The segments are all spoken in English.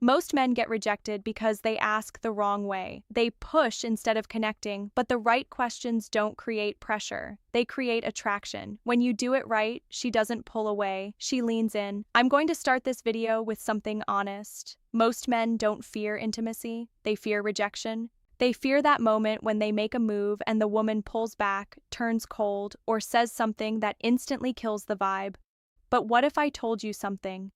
Most men get rejected because they ask the wrong way. They push instead of connecting, but the right questions don't create pressure. They create attraction. When you do it right, she doesn't pull away. She leans in. I'm going to start this video with something honest. Most men don't fear intimacy. They fear rejection. They fear that moment when they make a move and the woman pulls back, turns cold, or says something that instantly kills the vibe. But what if I told you something?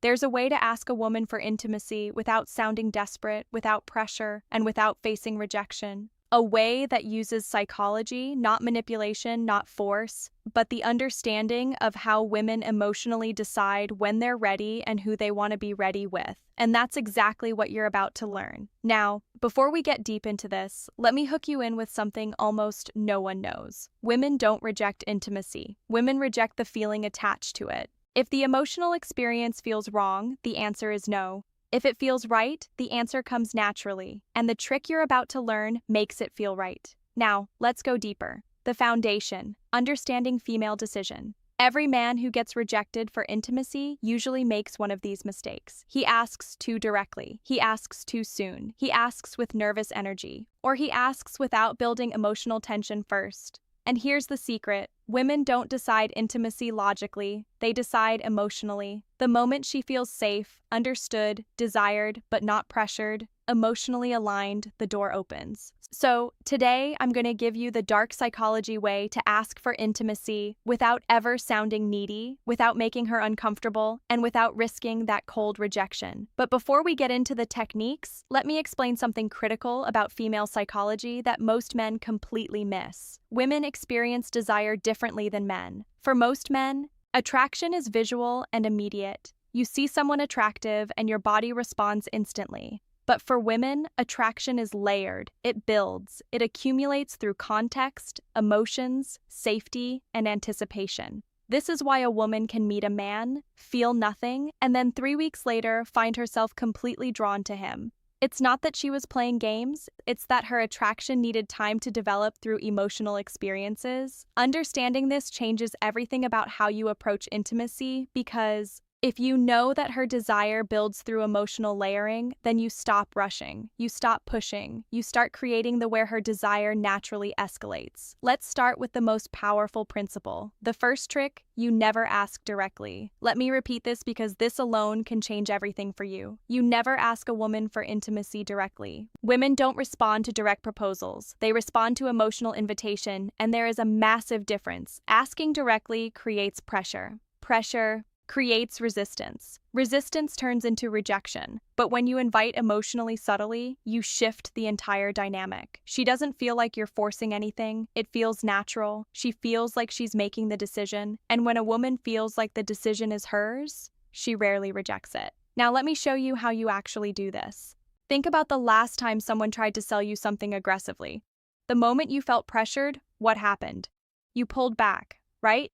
There's a way to ask a woman for intimacy without sounding desperate, without pressure, and without facing rejection. A way that uses psychology, not manipulation, not force, but the understanding of how women emotionally decide when they're ready and who they want to be ready with. And that's exactly what you're about to learn. Now, before we get deep into this, let me hook you in with something almost no one knows. Women don't reject intimacy. Women reject the feeling attached to it. If the emotional experience feels wrong, the answer is no. If it feels right, the answer comes naturally, and the trick you're about to learn makes it feel right. Now, let's go deeper. The foundation: understanding female decision. Every man who gets rejected for intimacy usually makes one of these mistakes. He asks too directly. He asks too soon. He asks with nervous energy. Or he asks without building emotional tension first. And here's the secret. Women don't decide intimacy logically, they decide emotionally. The moment she feels safe, understood, desired, but not pressured, emotionally aligned, the door opens. So, today I'm going to give you the dark psychology way to ask for intimacy without ever sounding needy, without making her uncomfortable, and without risking that cold rejection. But before we get into the techniques, let me explain something critical about female psychology that most men completely miss. Women experience desire differently than men. For most men, attraction is visual and immediate. You see someone attractive and your body responds instantly. But for women, attraction is layered. It builds. It accumulates through context, emotions, safety, and anticipation. This is why a woman can meet a man, feel nothing, and then 3 weeks later find herself completely drawn to him. It's not that she was playing games, it's that her attraction needed time to develop through emotional experiences. Understanding this changes everything about how you approach intimacy, because if you know that her desire builds through emotional layering, then you stop rushing, you stop pushing, you start creating the where her desire naturally escalates. Let's start with the most powerful principle. The first trick: you never ask directly. Let me repeat this because this alone can change everything for you. You never ask a woman for intimacy directly. Women don't respond to direct proposals. They respond to emotional invitation, and there is a massive difference. Asking directly creates pressure. Pressure creates resistance. Resistance turns into rejection. But when you invite emotionally subtly, you shift the entire dynamic. She doesn't feel like you're forcing anything. It feels natural. She feels like she's making the decision. And when a woman feels like the decision is hers, she rarely rejects it. Now let me show you how you actually do this. Think about the last time someone tried to sell you something aggressively. The moment you felt pressured, what happened? You pulled back, right?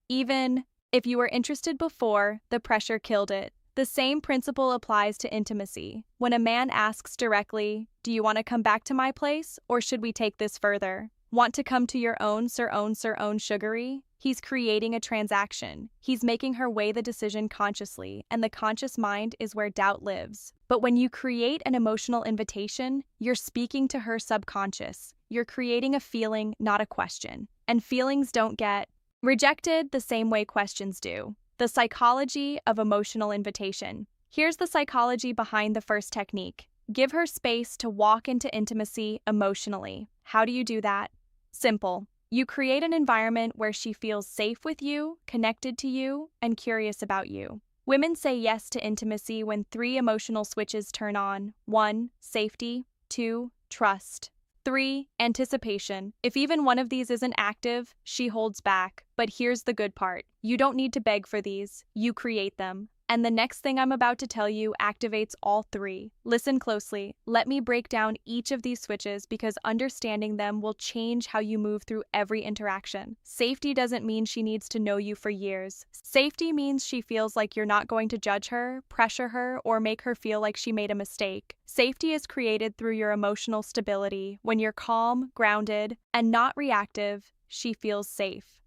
Even if you were interested before, the pressure killed it. The same principle applies to intimacy. When a man asks directly, "Do you want to come back to my place, or should we take this further? Want to come to your own, sir, own sugary?" He's creating a transaction. He's making her weigh the decision consciously, and the conscious mind is where doubt lives. But when you create an emotional invitation, you're speaking to her subconscious. You're creating a feeling, not a question. And feelings don't get rejected the same way questions do. The psychology of emotional invitation. Here's the psychology behind the first technique. Give her space to walk into intimacy emotionally. How do you do that? Simple. You create an environment where she feels safe with you, connected to you, and curious about you. Women say yes to intimacy when 3 emotional switches turn on. 1, safety. 2, trust. 3, anticipation. If even one of these isn't active, she holds back. But here's the good part. You don't need to beg for these. You create them. And the next thing I'm about to tell you activates all 3. Listen closely. Let me break down each of these switches because understanding them will change how you move through every interaction. Safety doesn't mean she needs to know you for years. Safety means she feels like you're not going to judge her, pressure her, or make her feel like she made a mistake. Safety is created through your emotional stability. When you're calm, grounded, and not reactive, she feels safe.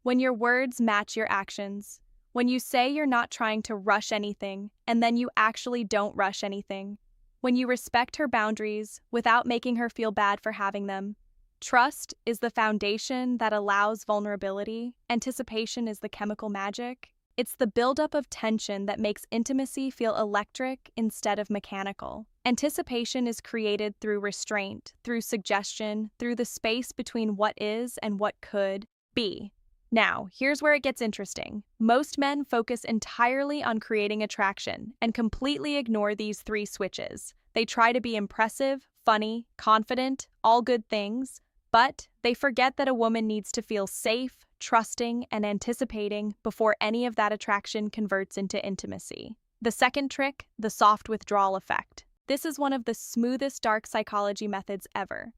When your words match your actions. When you say you're not trying to rush anything, and then you actually don't rush anything. When you respect her boundaries without making her feel bad for having them. Trust is the foundation that allows vulnerability. Anticipation is the chemical magic. It's the buildup of tension that makes intimacy feel electric instead of mechanical. Anticipation is created through restraint, through suggestion, through the space between what is and what could be. Now, here's where it gets interesting. Most men focus entirely on creating attraction and completely ignore these three switches. They try to be impressive, funny, confident, all good things, but they forget that a woman needs to feel safe, trusting, and anticipating before any of that attraction converts into intimacy. The second trick, the soft withdrawal effect. This is one of the smoothest dark psychology methods ever.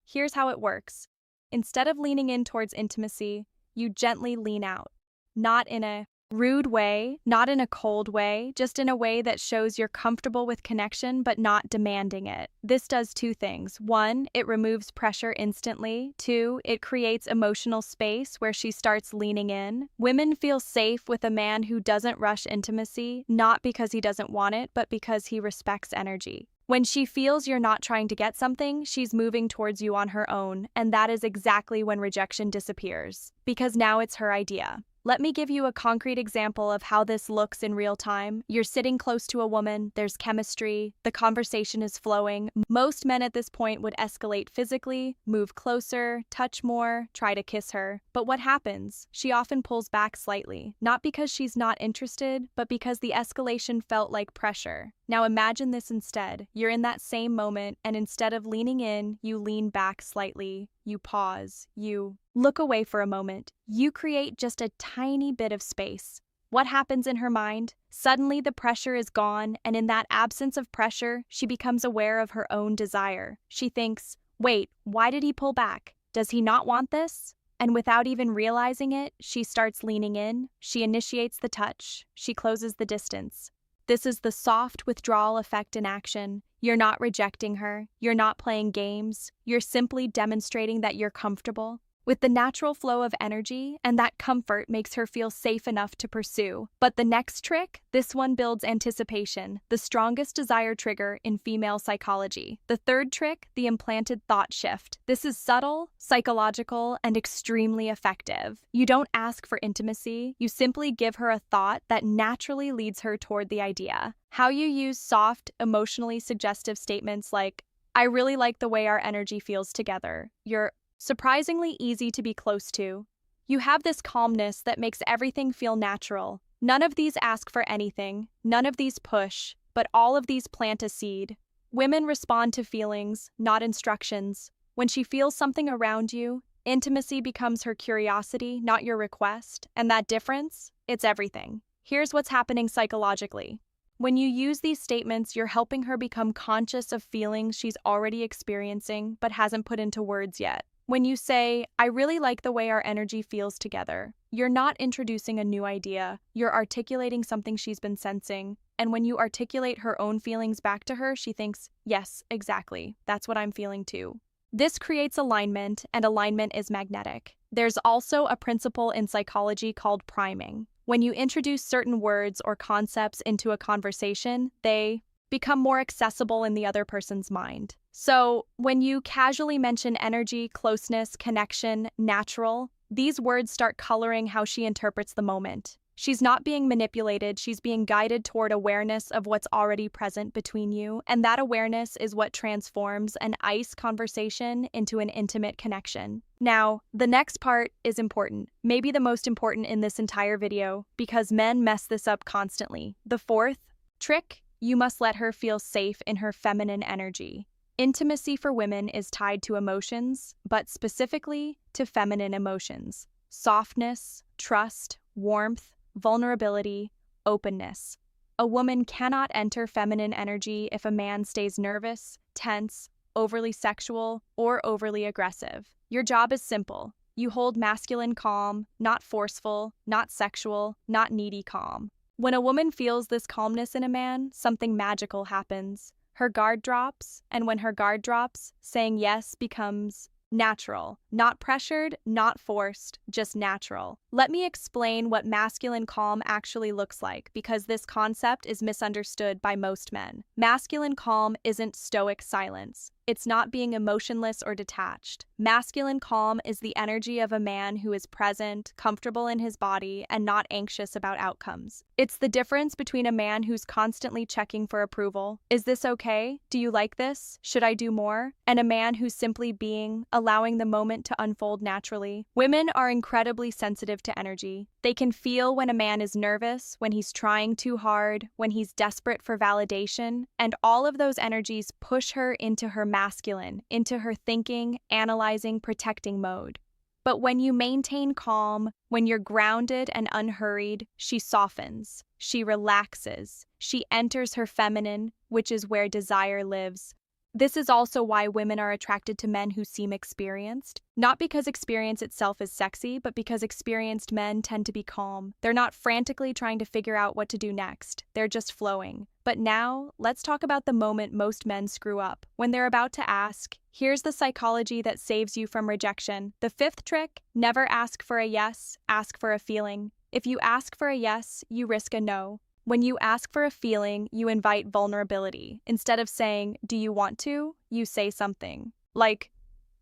Here's how it works. Instead of leaning in towards intimacy, you gently lean out. Not in a rude way, not in a cold way, just in a way that shows you're comfortable with connection but not demanding it. This does two things. One, it removes pressure instantly. Two, it creates emotional space where she starts leaning in. Women feel safe with a man who doesn't rush intimacy, not because he doesn't want it, but because he respects energy. When she feels you're not trying to get something, she's moving towards you on her own, and that is exactly when rejection disappears, because now it's her idea. Let me give you a concrete example of how this looks in real time. You're sitting close to a woman, there's chemistry, the conversation is flowing. Most men at this point would escalate physically, move closer, touch more, try to kiss her. But what happens? She often pulls back slightly, not because she's not interested, but because the escalation felt like pressure. Now imagine this instead. You're in that same moment, and instead of leaning in, you lean back slightly. You pause. You look away for a moment. You create just a tiny bit of space. What happens in her mind? Suddenly the pressure is gone, and in that absence of pressure, she becomes aware of her own desire. She thinks, wait, why did he pull back? Does he not want this? And without even realizing it, she starts leaning in. She initiates the touch. She closes the distance. This is the soft withdrawal effect in action. You're not rejecting her. You're not playing games. You're simply demonstrating that you're comfortable with the natural flow of energy, and that comfort makes her feel safe enough to pursue. But the next trick, this one builds anticipation, the strongest desire trigger in female psychology. The third trick, the implanted thought shift. This is subtle, psychological, and extremely effective. You don't ask for intimacy, you simply give her a thought that naturally leads her toward the idea. How you use soft, emotionally suggestive statements like, I really like the way our energy feels together. You're surprisingly easy to be close to. You have this calmness that makes everything feel natural. None of these ask for anything, none of these push, but all of these plant a seed. Women respond to feelings, not instructions. When she feels something around you, intimacy becomes her curiosity, not your request, and that difference, it's everything. Here's what's happening psychologically. When you use these statements, you're helping her become conscious of feelings she's already experiencing but hasn't put into words yet. When you say, I really like the way our energy feels together, you're not introducing a new idea, you're articulating something she's been sensing, and when you articulate her own feelings back to her, she thinks, yes, exactly, that's what I'm feeling too. This creates alignment, and alignment is magnetic. There's also a principle in psychology called priming. When you introduce certain words or concepts into a conversation, they become more accessible in the other person's mind. So, when you casually mention energy, closeness, connection, natural, these words start coloring how she interprets the moment. She's not being manipulated, she's being guided toward awareness of what's already present between you, and that awareness is what transforms an ice conversation into an intimate connection. Now, the next part is important, maybe the most important in this entire video, because men mess this up constantly. The fourth trick, you must let her feel safe in her feminine energy. Intimacy for women is tied to emotions, but specifically to feminine emotions. Softness, trust, warmth, vulnerability, openness. A woman cannot enter feminine energy if a man stays nervous, tense, overly sexual, or overly aggressive. Your job is simple. You hold masculine calm, not forceful, not sexual, not needy calm. When a woman feels this calmness in a man, something magical happens. Her guard drops, and when her guard drops, saying yes becomes natural. Not pressured, not forced, just natural. Let me explain what masculine calm actually looks like because this concept is misunderstood by most men. Masculine calm isn't stoic silence. It's not being emotionless or detached. Masculine calm is the energy of a man who is present, comfortable in his body, and not anxious about outcomes. It's the difference between a man who's constantly checking for approval. Is this okay? Do you like this? Should I do more? And a man who's simply being, allowing the moment to unfold naturally. Women are incredibly sensitive to energy. They can feel when a man is nervous, when he's trying too hard, when he's desperate for validation, and all of those energies push her into her masculine, into her thinking, analyzing, protecting mode. But when you maintain calm, when you're grounded and unhurried, she softens, she relaxes, she enters her feminine, which is where desire lives. This is also why women are attracted to men who seem experienced. Not because experience itself is sexy, but because experienced men tend to be calm. They're not frantically trying to figure out what to do next. They're just flowing. But now, let's talk about the moment most men screw up. When they're about to ask, here's the psychology that saves you from rejection. The fifth trick: never ask for a yes, ask for a feeling. If you ask for a yes, you risk a no. When you ask for a feeling, you invite vulnerability. Instead of saying, do you want to? You say something like,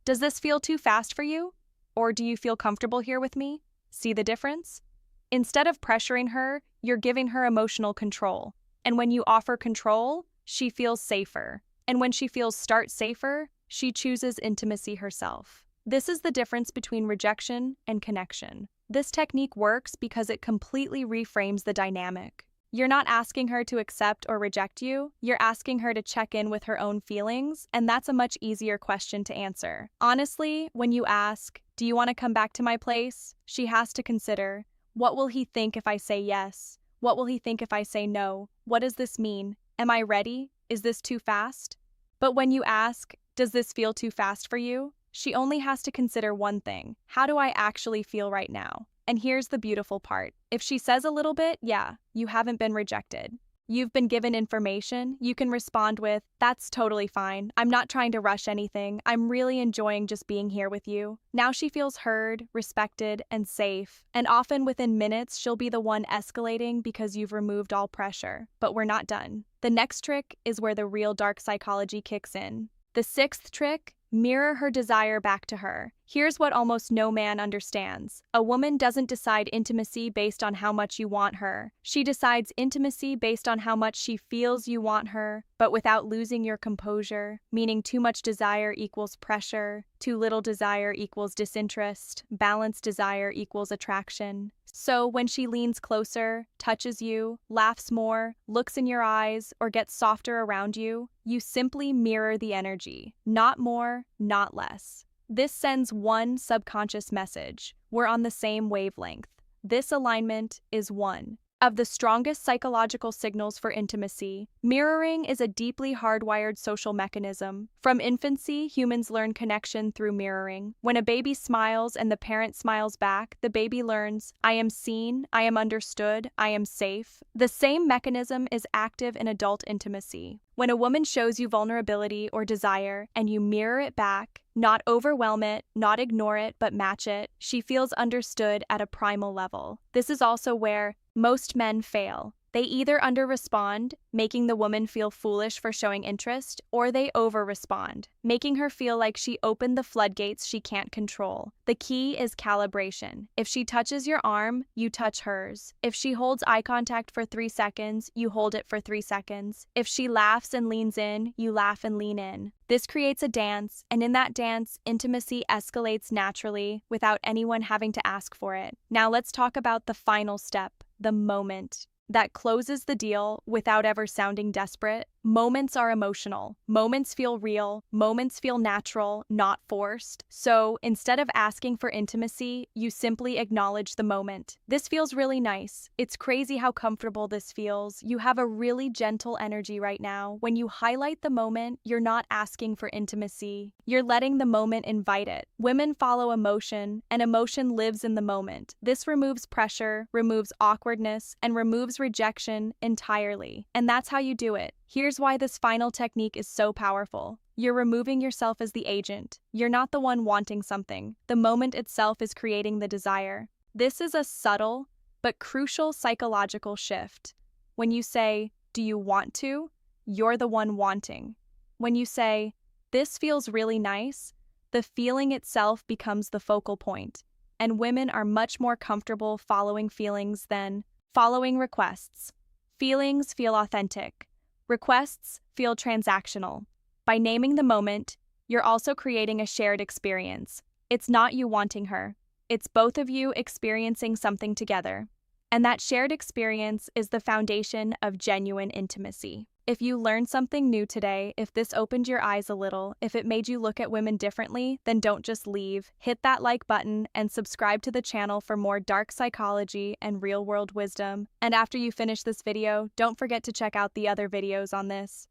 does this feel too fast for you? Or do you feel comfortable here with me? See the difference? Instead of pressuring her, you're giving her emotional control. And when you offer control, she feels safer. And when she feels safer, she chooses intimacy herself. This is the difference between rejection and connection. This technique works because it completely reframes the dynamic. You're not asking her to accept or reject you, you're asking her to check in with her own feelings, and that's a much easier question to answer. Honestly, when you ask, do you want to come back to my place? She has to consider, what will he think if I say yes? What will he think if I say no? What does this mean? Am I ready? Is this too fast? But when you ask, does this feel too fast for you? She only has to consider one thing. How do I actually feel right now? And here's the beautiful part. If she says a little bit, yeah, you haven't been rejected. You've been given information. You can respond with, that's totally fine. I'm not trying to rush anything. I'm really enjoying just being here with you. Now she feels heard, respected, and safe. And often within minutes, she'll be the one escalating because you've removed all pressure. But we're not done. The next trick is where the real dark psychology kicks in. The sixth trick: mirror her desire back to her. Here's what almost no man understands. A woman doesn't decide intimacy based on how much you want her. She decides intimacy based on how much she feels you want her, but without losing your composure, meaning too much desire equals pressure, too little desire equals disinterest, balanced desire equals attraction. So when she leans closer, touches you, laughs more, looks in your eyes, or gets softer around you, you simply mirror the energy. Not more, not less. This sends one subconscious message. We're on the same wavelength. This alignment is one of the strongest psychological signals for intimacy. Mirroring is a deeply hardwired social mechanism. From infancy, humans learn connection through mirroring. When a baby smiles and the parent smiles back, the baby learns, I am seen, I am understood, I am safe. The same mechanism is active in adult intimacy. When a woman shows you vulnerability or desire and you mirror it back, not overwhelm it, not ignore it, but match it, she feels understood at a primal level. This is also where most men fail. They either under-respond, making the woman feel foolish for showing interest, or they over-respond, making her feel like she opened the floodgates she can't control. The key is calibration. If she touches your arm, you touch hers. If she holds eye contact for 3 seconds, you hold it for 3 seconds. If she laughs and leans in, you laugh and lean in. This creates a dance, and in that dance, intimacy escalates naturally without anyone having to ask for it. Now let's talk about the final step, the moment. That closes the deal without ever sounding desperate. Moments are emotional. Moments feel real. Moments feel natural, not forced. So instead of asking for intimacy, you simply acknowledge the moment. This feels really nice. It's crazy how comfortable this feels. You have a really gentle energy right now. When you highlight the moment, you're not asking for intimacy. You're letting the moment invite it. Women follow emotion, and emotion lives in the moment. This removes pressure, removes awkwardness, and removes rejection entirely. And that's how you do it. Here's why this final technique is so powerful. You're removing yourself as the agent. You're not the one wanting something. The moment itself is creating the desire. This is a subtle but crucial psychological shift. When you say, "Do you want to?" you're the one wanting. When you say, "This feels really nice," the feeling itself becomes the focal point, and women are much more comfortable following feelings than following requests. Feelings feel authentic. Requests feel transactional. By naming the moment, you're also creating a shared experience. It's not you wanting her. It's both of you experiencing something together. And that shared experience is the foundation of genuine intimacy. If you learned something new today, if this opened your eyes a little, if it made you look at women differently, then don't just leave. Hit that like button and subscribe to the channel for more dark psychology and real-world wisdom. And after you finish this video, don't forget to check out the other videos on this.